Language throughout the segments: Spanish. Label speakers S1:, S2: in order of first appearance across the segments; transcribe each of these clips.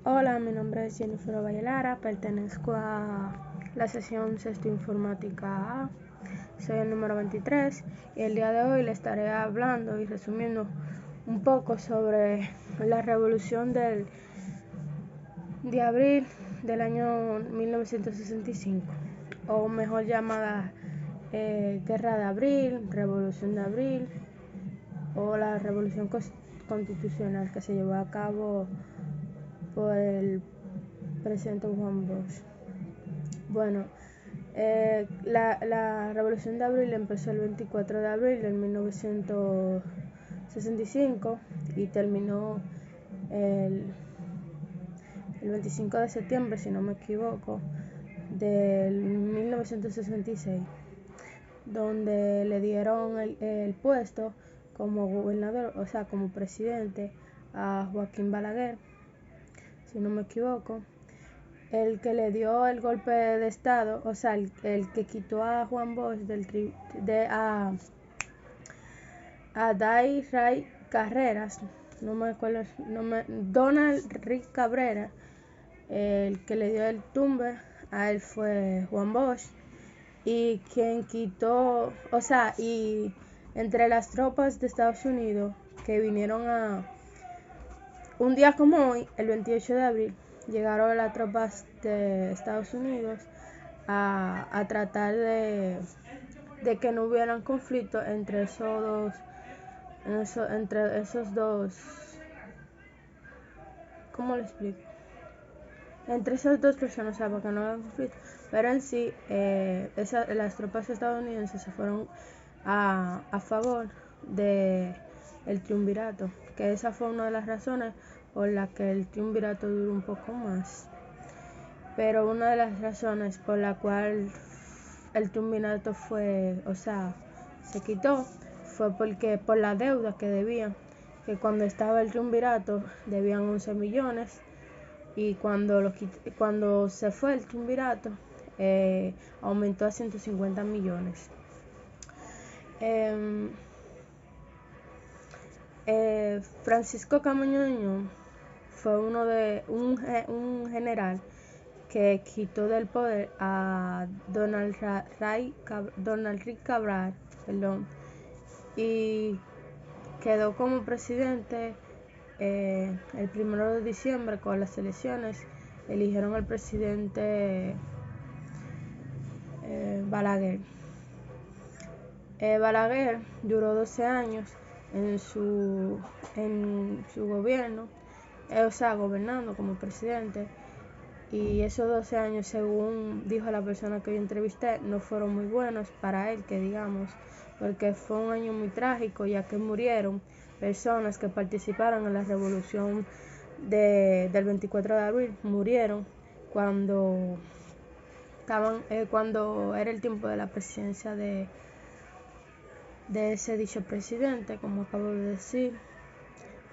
S1: Hola, mi nombre es Jennifer Vallelara, pertenezco a la sesión Sexto Informática A, soy el número 23 y el día de hoy le estaré hablando y resumiendo un poco sobre la revolución de abril del año 1965, o mejor llamada Guerra de Abril, Revolución de Abril o la Revolución Constitucional que se llevó a cabo por el presidente Juan Bosch. Bueno, la Revolución de Abril empezó el 24 de abril de 1965 y terminó el 25 de septiembre, si no me equivoco, del 1966, donde le dieron el puesto como gobernador, o sea, como presidente, a Joaquín Balaguer, si no me equivoco. El que le dio el golpe de estado, o sea, el que quitó a Juan Bosch a Day Ray Carreras, no me acuerdo, Donald Rick Cabrera, el que le dio el tumbe a él fue Juan Bosch, y quien quitó, o sea, y entre las tropas de Estados Unidos que vinieron un día como hoy, el 28 de abril, llegaron las tropas de Estados Unidos a tratar de que no hubieran conflicto entre esos dos, ¿cómo le explico? Entre esas dos personas, o sea, para que no haya conflicto. Pero en sí, las tropas estadounidenses se fueron a favor de el triunvirato, que esa fue una de las razones por la que el triunvirato duró un poco más. Pero una de las razones por la cual el triunvirato se quitó, fue porque por la deuda que debían, que cuando estaba el triunvirato debían 11 millones y cuando se fue el triunvirato aumentó a 150 millones. Francisco Camaño fue un general que quitó del poder a Donald Rick Cabral, y quedó como presidente el 1 de diciembre. Con las elecciones eligieron al presidente Balaguer. Balaguer duró 12 años en su gobierno, gobernando como presidente, y esos 12 años, según dijo la persona que yo entrevisté, no fueron muy buenos para él, que digamos, porque fue un año muy trágico, ya que murieron personas que participaron en la revolución del 24 de abril, murieron cuando era el tiempo de la presidencia de ese dicho presidente, como acabo de decir,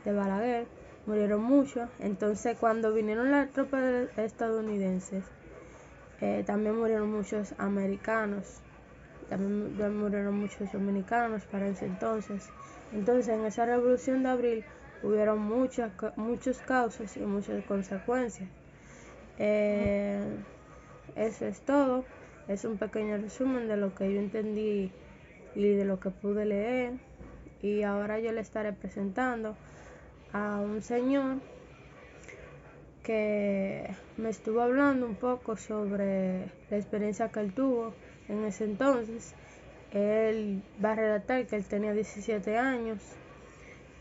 S1: de Balaguer. Murieron muchos. Entonces, cuando vinieron las tropas estadounidenses, también murieron muchos americanos, también murieron muchos dominicanos para ese entonces. Entonces, en esa revolución de abril hubieron muchos causas y muchas consecuencias. Eso es todo. Es un pequeño resumen de lo que yo entendí y de lo que pude leer. Y ahora yo le estaré presentando a un señor que me estuvo hablando un poco sobre la experiencia que él tuvo en ese entonces. Él va a relatar que él tenía 17 años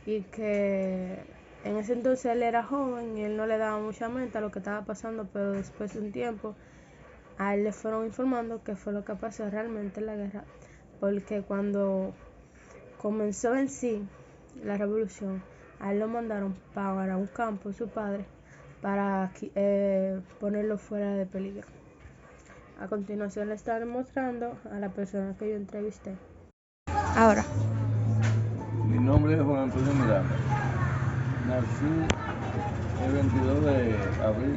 S1: y que en ese entonces él era joven y él no le daba mucha mente a lo que estaba pasando, pero después de un tiempo a él le fueron informando qué fue lo que pasó realmente en la guerra, porque cuando comenzó en sí la revolución, a él lo mandaron para un campo, su padre, para ponerlo fuera de peligro. A continuación le estaré mostrando a la persona que yo entrevisté. Ahora.
S2: Mi nombre es Juan Antonio Miranda. Nací el 22 de abril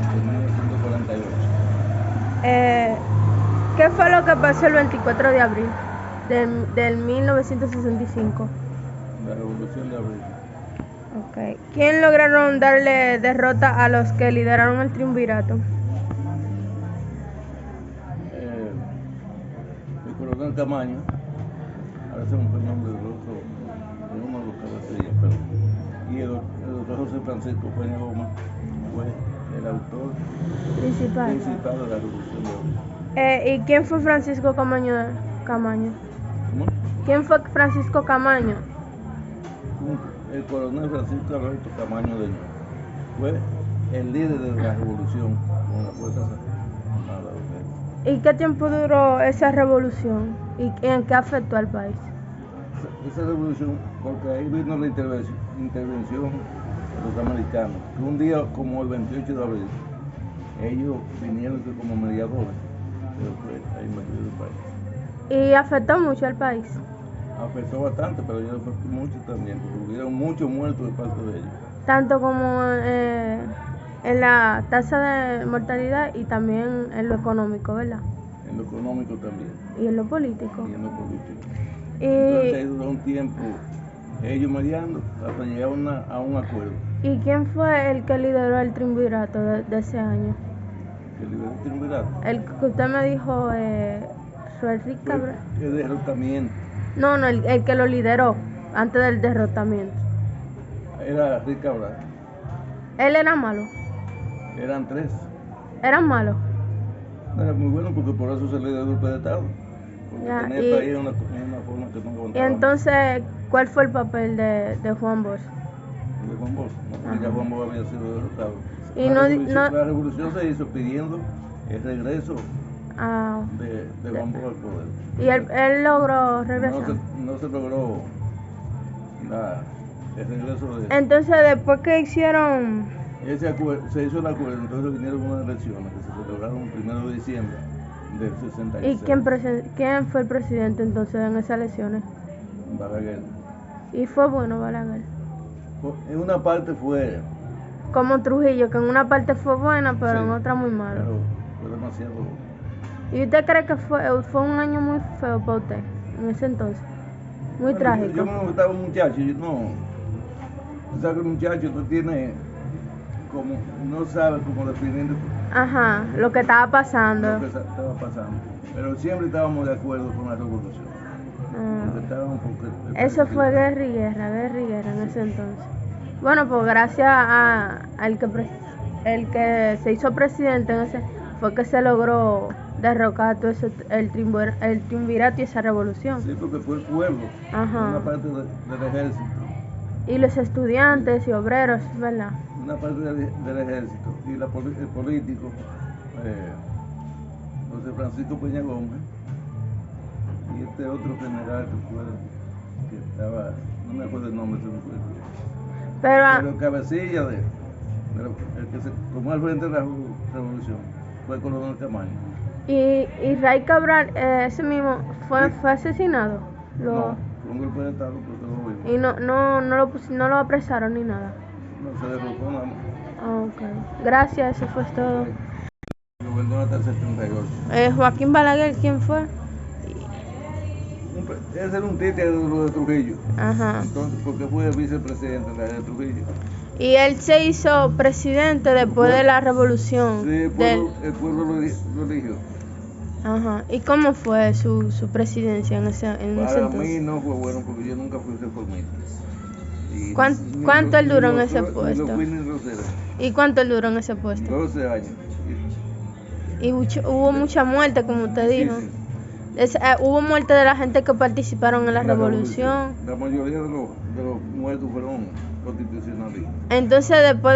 S2: de 1948.
S1: ¿Qué fue lo que pasó el 24 de abril del 1965?
S2: La revolución de abril.
S1: Okay. ¿Quién lograron darle derrota a los que lideraron el triunvirato?
S2: El coronel Camaño, ahora se me fue el nombre del otro, de uno de los cabecillas, pero, y el doctor José Francisco Peña Gómez fue el autor
S1: Principal.
S2: principal de la Revolución de Abril.
S1: ¿Y quién fue Francisco Camaño?
S2: ¿Cómo?
S1: ¿Quién fue Francisco Camaño?
S2: El coronel Francisco Alberto Camaño de Ño fue el líder de la revolución con las Fuerzas Armadas.
S1: ¿Y qué tiempo duró esa revolución? ¿Y en qué afectó al país?
S2: Esa revolución, porque ahí vino la intervención de los americanos, que un día como el 28 de abril, ellos vinieron como mediadores, pero fue ahí metido el país.
S1: ¿Y afectó mucho al país?
S2: Afectó bastante, pero yo afectó mucho también, porque hubieron muchos muertos de parte de ellos.
S1: Tanto como en la tasa de mortalidad y también en lo económico, ¿verdad?
S2: En lo económico también.
S1: Y en lo político.
S2: Y en lo político.
S1: Y,
S2: entonces ahí duró un tiempo ellos mediando hasta llegar a un acuerdo.
S1: ¿Y quién fue el que lideró el triunvirato de ese año?
S2: ¿El lideró el triunvirato?
S1: El que usted me dijo, Enrique Cabral.
S2: El derrotamiento.
S1: No, el que lo lideró antes del derrotamiento.
S2: Era Enrique Cabral.
S1: Él era malo.
S2: Eran tres.
S1: ¿Eran malos?
S2: Era muy bueno porque por eso se le dio el golpe de Estado. Porque
S1: Ya,
S2: tenía el país en una forma que no
S1: Y
S2: aguantaba.
S1: entonces, ¿cuál fue el papel de Juan Bosch?
S2: De Juan Bosch, ¿no? Porque ya Juan Bosch había sido derrotado.
S1: Y
S2: La revolución se hizo pidiendo el regreso de Juan Bosch al poder.
S1: ¿Y él logró regresar?
S2: No se logró el regreso de...
S1: Entonces, después que hicieron...
S2: se hizo el acuerdo, entonces vinieron unas elecciones que se celebraron el 1 de diciembre del 66.
S1: ¿Y quién fue el presidente entonces en esas elecciones?
S2: Balaguer.
S1: ¿Y fue bueno Balaguer?
S2: En una parte fue...
S1: Como Trujillo, que en una parte fue buena, pero
S2: sí,
S1: en otra muy mala.
S2: Pero fue demasiado...
S1: ¿Y usted cree que fue un año muy feo para usted en ese entonces? Muy trágico.
S2: Yo me gustaba un muchacho, yo no... Tú sabes que el muchacho tú tiene como... No sabe cómo definir...
S1: Ajá, lo que estaba pasando.
S2: Lo que estaba pasando. Pero siempre estábamos de acuerdo con la revolución.
S1: Eso fue guerra y guerra en ese entonces. Bueno, pues gracias al que se hizo presidente en ese, fue que se logró derrocar todo eso, el triunvirato y esa revolución.
S2: Sí, porque fue el pueblo, una parte del ejército.
S1: Y los estudiantes y obreros, ¿verdad?
S2: Una parte del ejército y el político, José Francisco Peña Gómez, y este otro general que estaba, no me acuerdo el nombre, se me fue. Pero cabecilla el que se tomó al frente de la revolución fue el coronel Camaño.
S1: ¿Y Ray Cabral, ese mismo, fue asesinado?
S2: No, fue un golpe de Estado porque lo vimos.
S1: ¿Y no lo apresaron ni nada?
S2: No, se derrotó nada más.
S1: Ok, gracias, eso fue todo.
S2: Gobernó hasta el 78.
S1: Joaquín Balaguer, ¿quién fue?
S2: Ese era un títere de Trujillo.
S1: Ajá.
S2: Entonces, porque fue vicepresidente de Trujillo.
S1: Y él se hizo presidente después de la revolución.
S2: Sí, el pueblo lo eligió.
S1: Ajá. ¿Y cómo fue su presidencia en ese entonces?
S2: Para mí no fue bueno porque yo nunca fui reformista.
S1: ¿Cuánto él duró en ese puesto?
S2: ¿Y
S1: cuánto él duró en ese puesto?
S2: 12 años.
S1: Y hubo mucha muerte, como usted dijo.
S2: Sí.
S1: Hubo muerte de la gente que participaron en la revolución.
S2: La mayoría de los muertos fueron constitucionalistas.
S1: Entonces, después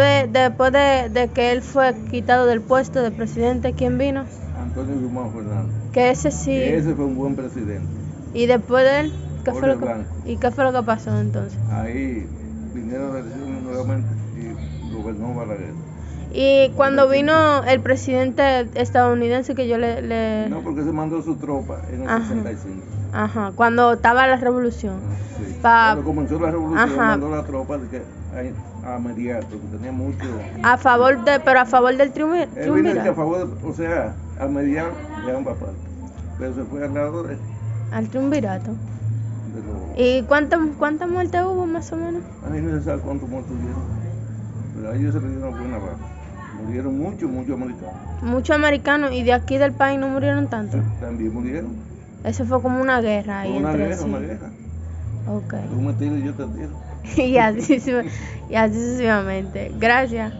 S1: de que él fue quitado del puesto de presidente, ¿quién vino?
S2: Antonio Guzmán Fernández.
S1: Que ese sí.
S2: Ese fue un buen presidente.
S1: ¿Y después de él? ¿Qué fue lo que pasó entonces?
S2: Ahí vinieron las elecciones nuevamente y gobernó Balaguer.
S1: Y cuando vino el presidente estadounidense que yo
S2: No, porque se mandó su tropa en el 65.
S1: Ajá, cuando estaba la revolución.
S2: Sí. Cuando comenzó la revolución, mandó la tropa a mediar, porque tenía mucho...
S1: Pero a favor del triunvirato.
S2: Él vino a favor, a mediar de ambas partes. Pero se fue al lado de...
S1: Al triunvirato. ¿Y cuántas muertes hubo más o menos?
S2: Ahí no se sabe cuántos muertos hubieron, pero a ellos se le dio una buena baja. Murieron muchos americanos.
S1: Muchos americanos, y de aquí del país no murieron tanto.
S2: También murieron.
S1: Eso fue como una guerra ahí entre sí.
S2: Una guerra.
S1: Ok.
S2: Tú me tiras y yo te tiro.
S1: Y así sucesivamente. Gracias.